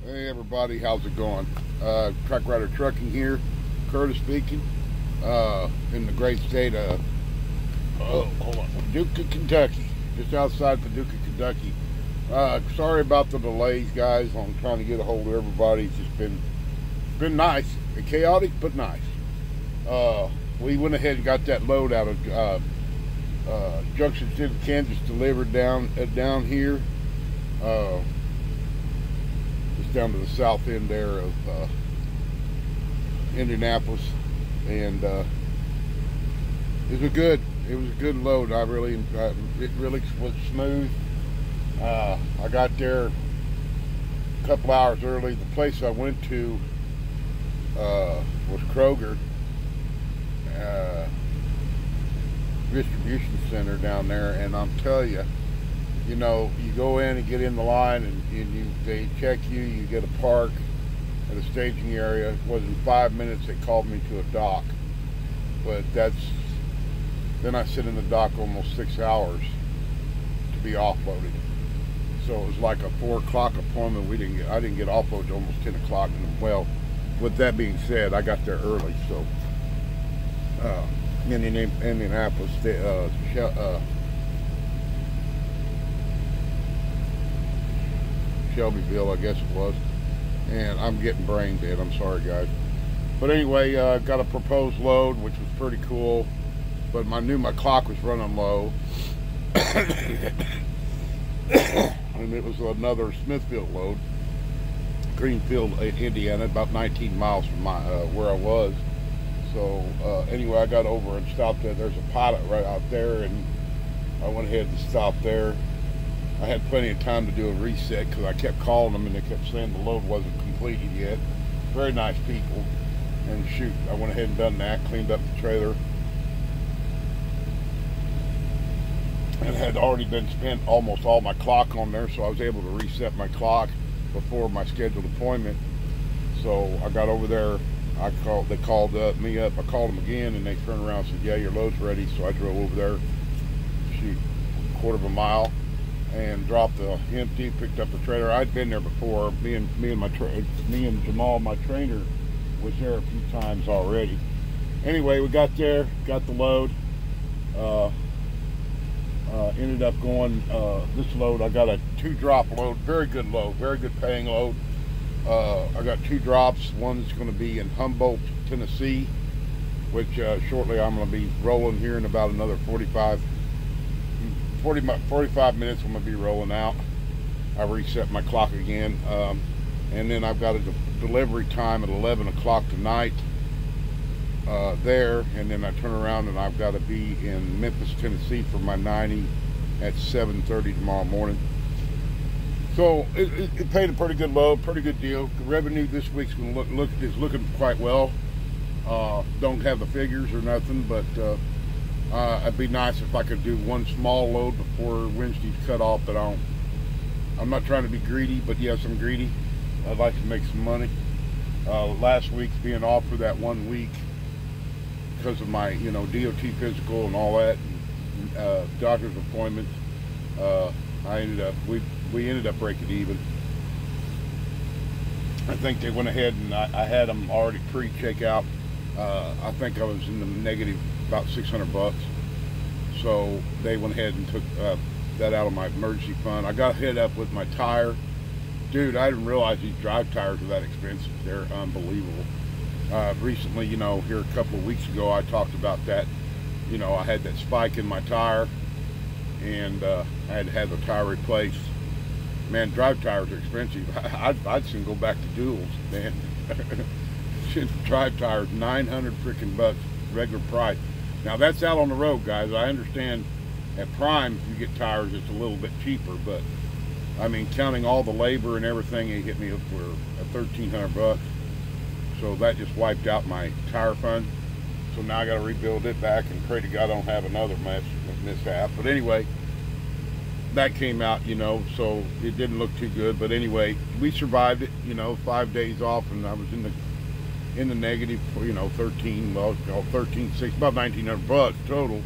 Hey everybody, how's it going? Truck Rider Trucking here, Curtis speaking, in the great state of Hold on. Paducah, Kentucky, just outside Paducah, Kentucky. Sorry about the delays, guys, on trying to get a hold of everybody. It's just been nice, chaotic but nice. We went ahead and got that load out of Junction City, Kansas, delivered down here. Just down to the south end there of Indianapolis, and it was a good load. It really was smooth. I got there a couple hours early. The place I went to was Kroger distribution center down there, and I'm telling you, you go in and get in the line, and they check you. You get a park at a staging area. It wasn't 5 minutes. They called me to a dock, but then I sit in the dock almost 6 hours to be offloaded. So it was like a 4 o'clock appointment. I didn't get offloaded till almost 10 o'clock. And well, with that being said, I got there early. So Indianapolis, Shelbyville, I guess it was, and I'm getting brain dead. I'm sorry, guys. But anyway, got a proposed load, which was pretty cool, but I knew my clock was running low. And it was another Smithfield load, Greenfield, Indiana, about 19 miles from where I was. So anyway, I got over and stopped there. There's a pilot right out there, and I went ahead and stopped there. I had plenty of time to do a reset because I kept calling them and they kept saying the load wasn't completed yet. Very nice people. And shoot, I went ahead and done that, cleaned up the trailer. And had already been spent almost all my clock on there, so I was able to reset my clock before my scheduled appointment. So I got over there. They called me up. I called them again, and they turned around and said, "Yeah, your load's ready." So I drove over there, shoot, a quarter of a mile, and dropped the empty, picked up the trailer. I'd been there before. Me and Jamal, my trainer, was there a few times already. Anyway, we got there, got the load. Ended up going this load. I got a 2-drop load, very good load, very good paying load. I got 2 drops. One's going to be in Humboldt, Tennessee, which shortly I'm going to be rolling here in about another 45 minutes. I'm going to be rolling out. I reset my clock again, and then I've got a delivery time at 11 o'clock tonight there, and then I turn around and I've got to be in Memphis, Tennessee for my 90 at 7:30 tomorrow morning. So it paid a pretty good load, pretty good deal. The revenue this week's going to is looking quite well. Don't have the figures or nothing, but it'd be nice if I could do one small load before Wednesday's cut off. But I'm not trying to be greedy, but yes, I'm greedy. I'd like to make some money. Last week's being off for that 1 week because of my DOT physical and all that, and, doctor's appointments. We ended up breaking even. I think they went ahead and I had them already pre-checkout. I think I was in the negative about $600. So they went ahead and took that out of my emergency fund. I got hit up with my tire. Dude, I didn't realize these drive tires were that expensive. They're unbelievable. Recently, here a couple of weeks ago, I talked about that. I had that spike in my tire, and I had to have the tire replaced. Man, drive tires are expensive. I'd soon go back to duals, man. Drive tires, 900 freaking bucks, regular price. Now that's out on the road, guys. I understand at Prime, if you get tires, it's a little bit cheaper, but I mean, counting all the labor and everything, it hit me up for 1,300 bucks. So that just wiped out my tire fund. So now I got to rebuild it back and pray to God I don't have another mishap. But anyway, that came out, so it didn't look too good. But anyway, we survived it, 5 days off, and I was in the negative, 13, 6, about 1,900 bucks total.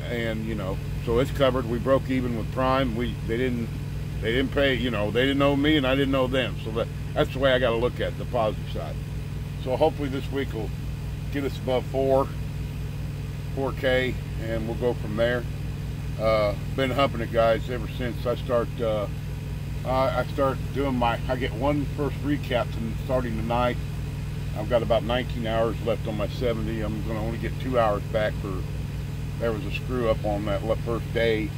And, so it's covered. We broke even with Prime. They didn't They didn't pay, you know, they didn't know me and I didn't know them. So that's the way I got to look at it, the positive side. So hopefully this week will get us above 4K, and we'll go from there. Been humping it, guys, ever since I start doing I get one first recap starting tonight. I've got about 19 hours left on my 70. I'm going to only get 2 hours back there was a screw up on that first day,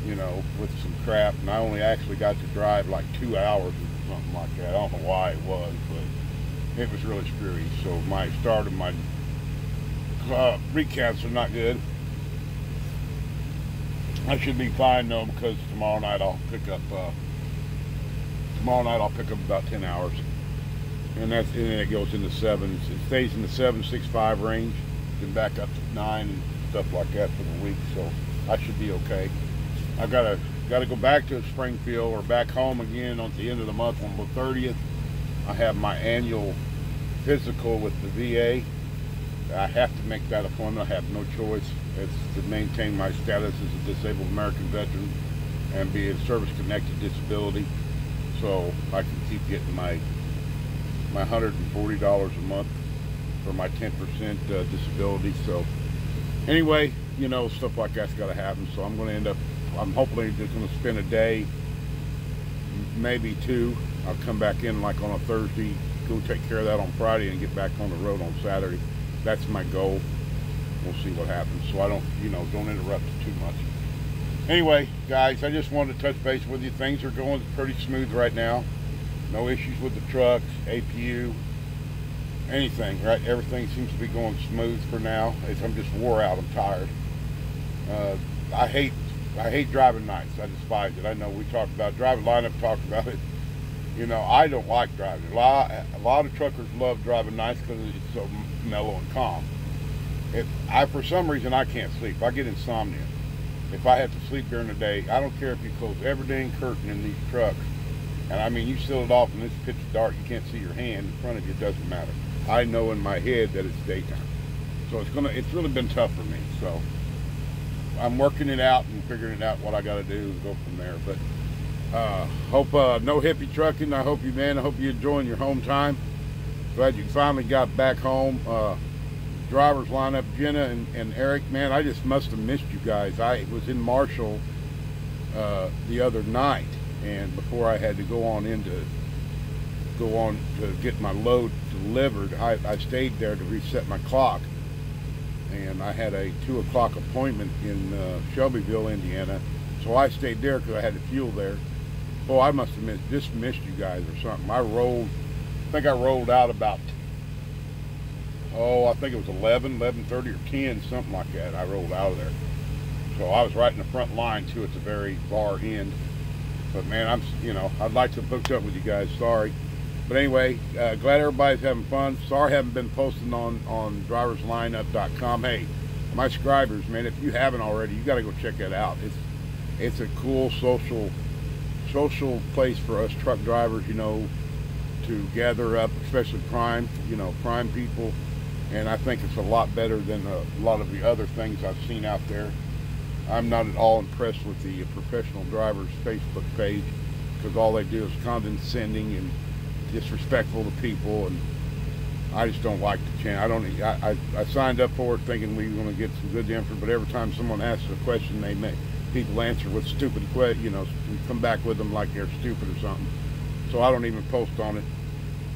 you know, with some crap, and I only actually got to drive like 2 hours or something like that. I don't know why it was, but it was really screwy. So my start of my recaps are not good. I should be fine though, because tomorrow night I'll pick up about 10 hours, and then it goes into 7s. It stays in the 7.65 range, then back up to 9 and stuff like that for the week. So I should be okay. I've got to go back to Springfield or back home again on the end of the month on the 30th. I have my annual physical with the VA. I have to make that appointment. I have no choice. It's to maintain my status as a disabled American veteran and be a service-connected disability, so I can keep getting my $140 a month for my 10% disability. So anyway, you know, stuff like that's got to happen. So I'm hopefully just going to spend a day, maybe 2. I'll come back in like on a Thursday, go take care of that on Friday, and get back on the road on Saturday. That's my goal. We'll see what happens, so I don't interrupt it too much. Anyway, guys, I just wanted to touch base with you. Things are going pretty smooth right now. No issues with the trucks, APU, anything, right? Everything seems to be going smooth for now. I'm just wore out. I'm tired. I hate driving nights. I despise it. I know we talked about driving lineup, talked about it. You know, I don't like driving. A lot of truckers love driving nights because it's so mellow and calm. For some reason, I can't sleep. I get insomnia. If I have to sleep during the day, I don't care if you close every dang curtain in these trucks. And I mean, you seal it off and it's pitch dark, you can't see your hand in front of you, it doesn't matter. I know in my head that it's daytime. So it's really been tough for me. So I'm working it out and figuring it out what I gotta do and go from there. But hope no hippie trucking. I hope you enjoying your home time. Glad you finally got back home. Drivers lineup, Jenna and Eric, man, I just must have missed you guys. I was in Marshall the other night, and before I had to go on to get my load delivered, I stayed there to reset my clock, and I had a 2 o'clock appointment in Shelbyville, Indiana, so I stayed there because I had the fuel there. Oh, I must have missed you guys or something. I think I rolled out about, I think it was 11:30 or 10, something like that. I rolled out of there. So I was right in the front line too, at the very far end. But man, I'd like to have hooked up with you guys. Sorry. But anyway, glad everybody's having fun. Sorry I haven't been posting on driverslineup.com. Hey, my subscribers, man, if you haven't already, you got to go check that out. It's a cool social place for us truck drivers, you know, to gather up, especially prime people. And I think it's a lot better than a lot of the other things I've seen out there. I'm not at all impressed with the Professional Drivers Facebook page, because all they do is condescending and disrespectful to people, and I just don't like the channel. I signed up for it thinking we were going to get some good info, but every time someone asks a question, people answer with stupid questions, you know, and come back with them like they're stupid or something. So I don't even post on it,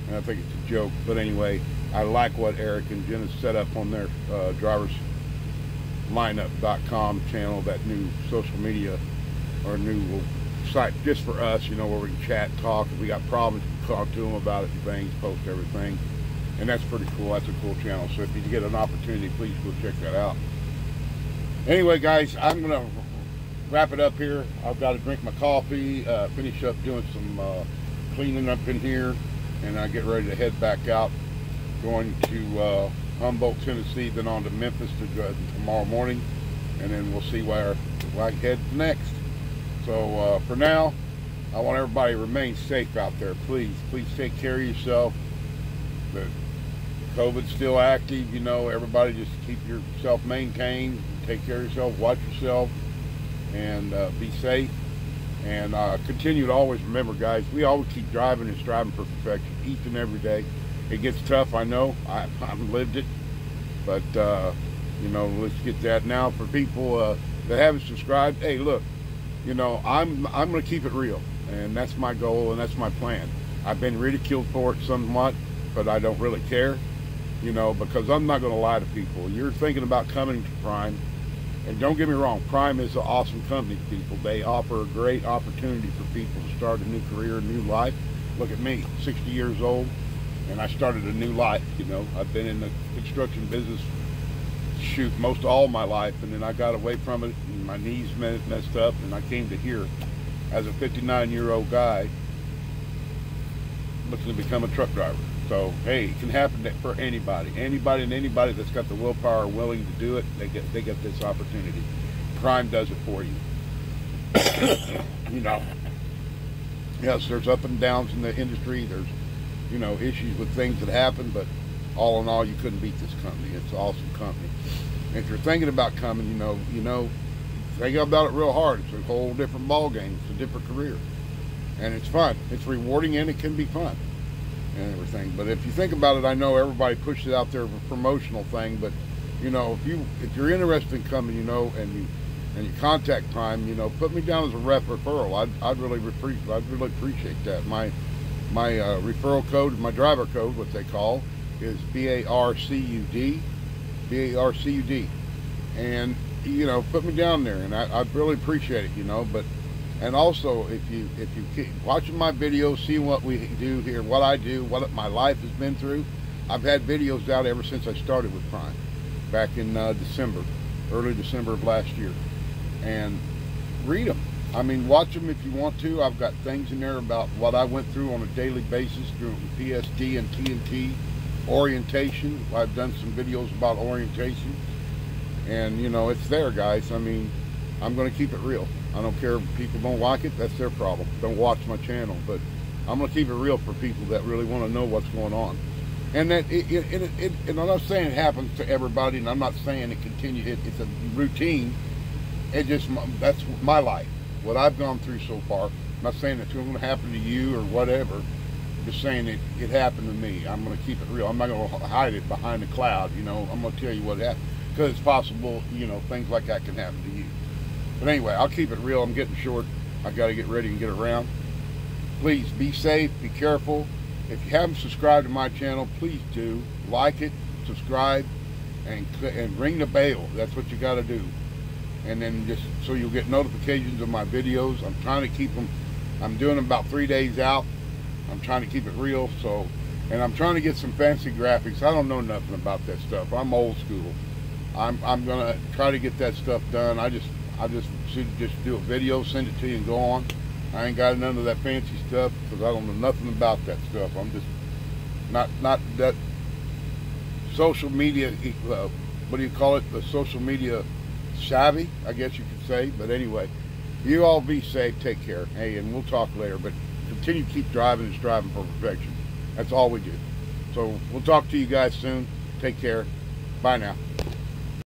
and I think it's a joke. But anyway, I like what Eric and Jenna set up on their driverslineup.com channel, that new social media or new site just for us, you know, where we can chat, talk. If we got problems, we can talk to them about it and things, post everything. And that's pretty cool. That's a cool channel. So if you get an opportunity, please go check that out. Anyway, guys, I'm going to wrap it up here. I've got to drink my coffee, finish up doing some cleaning up in here, and I get ready to head back out, going to Humboldt, Tennessee, then on to Memphis tomorrow morning, and then we'll see where I head next. So for now, I want everybody to remain safe out there. Please take care of yourself. The COVID's still active, you know. Everybody just keep yourself maintained, take care of yourself, watch yourself, and be safe. And continue to always remember, guys, we always keep driving and striving for perfection each and every day. It gets tough, I know. I've lived it. But, you know, let's get that. Now, for people that haven't subscribed, hey, look, you know, I'm going to keep it real. And that's my goal and that's my plan. I've been ridiculed for it somewhat, but I don't really care, you know, because I'm not going to lie to people. You're thinking about coming to Prime. And don't get me wrong, Prime is an awesome company to people. They offer a great opportunity for people to start a new career, a new life. Look at me, 60 years old, and I started a new life, you know. I've been in the construction business, shoot, most all my life, and then I got away from it, and my knees messed up, and I came to here as a 59-year-old guy looking to become a truck driver. So, hey, it can happen for anybody. Anybody that's got the willpower willing to do it, they get this opportunity. Prime does it for you. You know, yes, there's up and downs in the industry. There's, you know, issues with things that happen, but all in all, you couldn't beat this company. It's an awesome company. And if you're thinking about coming, you know, think about it real hard. It's a whole different ball game. It's a different career, and it's fun. It's rewarding, and it can be fun and everything. But if you think about it, I know everybody pushes it out there for a promotional thing, but you know, if you're interested in coming, you know, and you contact Prime, you know, put me down as a referral. I'd really appreciate that. My referral code, my driver code, what they call, is BARCUD, and you know, put me down there, and I'd really appreciate it, you know. But and also, if you keep watching my videos, seeing what we do here, what I do, what my life has been through, I've had videos out ever since I started with Prime, back in early December of last year. And read them. I mean, watch them if you want to. I've got things in there about what I went through on a daily basis through PSD and TNT, orientation. I've done some videos about orientation. And, you know, it's there, guys. I mean, I'm going to keep it real. I don't care if people don't like it. That's their problem. Don't watch my channel. But I'm going to keep it real for people that really want to know what's going on. And that and I'm not saying it happens to everybody, and I'm not saying it continues. It's a routine. That's my life, what I've gone through so far. I'm not saying it's going to happen to you or whatever. I'm just saying it happened to me. I'm going to keep it real. I'm not going to hide it behind a cloud. You know, I'm going to tell you what happened, because it's possible, you know, things like that can happen to you. But anyway, I'll keep it real. I'm getting short. I got to get ready and get around. Please be safe. Be careful. If you haven't subscribed to my channel, please do. Like it, subscribe, and ring the bell. That's what you got to do. And then just so you'll get notifications of my videos. I'm trying to keep them. I'm doing them about 3 days out. I'm trying to keep it real. So, and I'm trying to get some fancy graphics. I don't know nothing about that stuff. I'm old school. I'm gonna try to get that stuff done. I just should just do a video, send it to you, and go on. I ain't got none of that fancy stuff because I don't know nothing about that stuff. I'm just not that social media. What do you call it? The social media savvy, I guess you could say. But anyway, you all be safe. Take care. Hey, and we'll talk later. But continue to keep driving and striving for perfection. That's all we do. So we'll talk to you guys soon. Take care. Bye now.